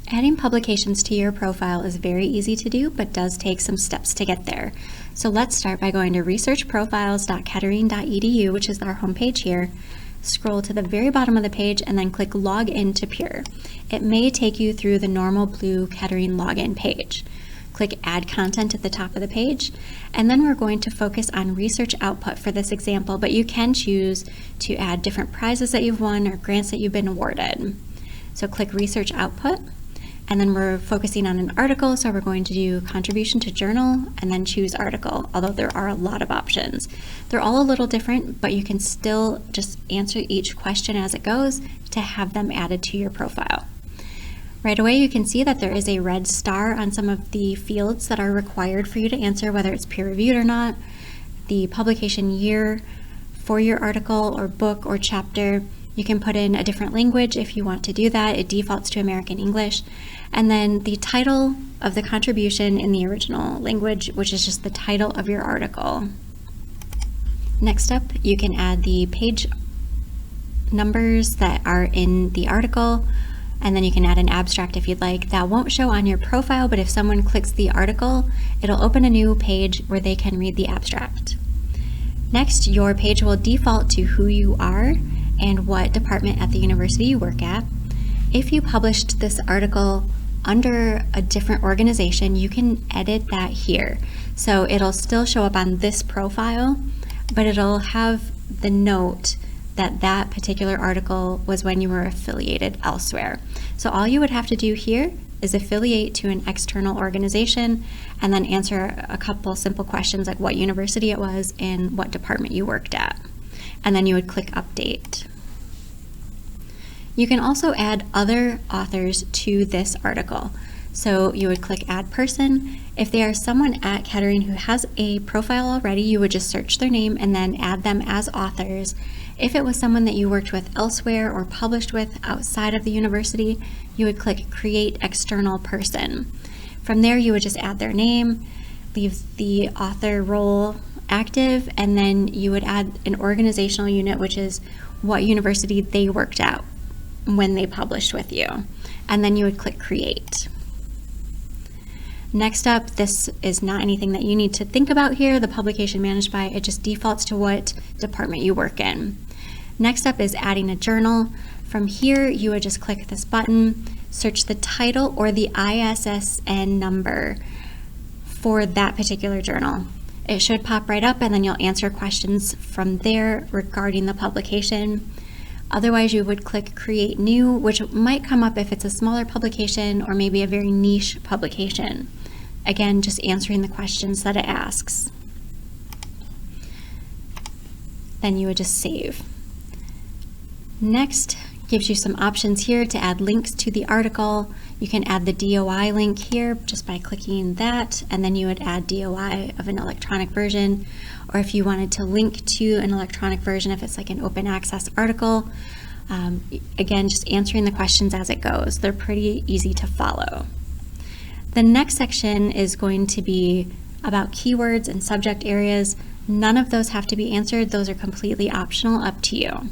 Adding publications to your profile is very easy to do, but does take some steps to get there. So let's start by going to researchprofiles.kettering.edu, which is our homepage here. Scroll to the very bottom of the page and then click Log In to Pure. It may take you through the normal blue Kettering login page. Click Add Content at the top of the page, and then we're going to focus on research output for this example, but you can choose to add different prizes that you've won or grants that you've been awarded. So click Research Output, and then we're focusing on an article, so we're going to do contribution to journal and then choose article, although there are a lot of options. They're all a little different, but you can still just answer each question as it goes to have them added to your profile. Right away, you can see that there is a red star on some of the fields that are required for you to answer, whether it's peer-reviewed or not, the publication year for your article or book or chapter. You can put in a different language if you want to do that. It defaults to American English. And then the title of the contribution in the original language, which is just the title of your article. Next up, you can add the page numbers that are in the article, and then you can add an abstract if you'd like. That won't show on your profile, but if someone clicks the article, it'll open a new page where they can read the abstract. Next, your page will default to who you are and what department at the university you work at. If you published this article under a different organization, you can edit that here. So it'll still show up on this profile, but it'll have the note that that particular article was when you were affiliated elsewhere. So all you would have to do here is affiliate to an external organization and then answer a couple simple questions like what university it was and what department you worked at. And then you would click Update. You can also add other authors to this article. So you would click Add Person. If they are someone at Kettering who has a profile already, you would just search their name and then add them as authors. If it was someone that you worked with elsewhere or published with outside of the university, you would click Create External Person. From there, you would just add their name, leave the author role active, and then you would add an organizational unit, which is what university they worked at when they published with you. And then you would click Create. Next up, this is not anything that you need to think about here. The publication managed by, it just defaults to what department you work in. Next up is adding a journal. From here, you would just click this button, search the title or the ISSN number for that particular journal. It should pop right up and then you'll answer questions from there regarding the publication. Otherwise, you would click Create New, which might come up if it's a smaller publication or maybe a very niche publication. Again, just answering the questions that it asks. Then you would just save. Next, gives you some options here to add links to the article. You can add the DOI link here just by clicking that, and then you would add DOI of an electronic version. Or if you wanted to link to an electronic version, if it's like an open access article, again, just answering the questions as it goes. They're pretty easy to follow. The next section is going to be about keywords and subject areas. None of those have to be answered. Those are completely optional, up to you.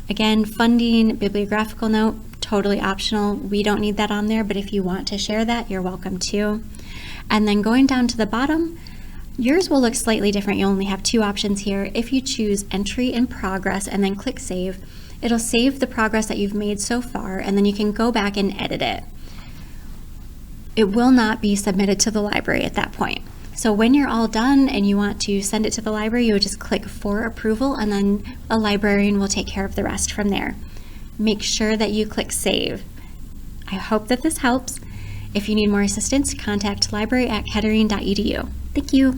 Again, funding, bibliographical note, totally optional. We don't need that on there, but if you want to share that, you're welcome to. And then going down to the bottom, yours will look slightly different. You only have two options here. If you choose Entry in Progress and then click Save, it'll save the progress that you've made so far, and then you can go back and edit it. It will not be submitted to the library at that point. So when you're all done and you want to send it to the library, you would just click For Approval, and then a librarian will take care of the rest from there. Make sure that you click Save. I hope that this helps. If you need more assistance, contact library@kettering.edu. Thank you.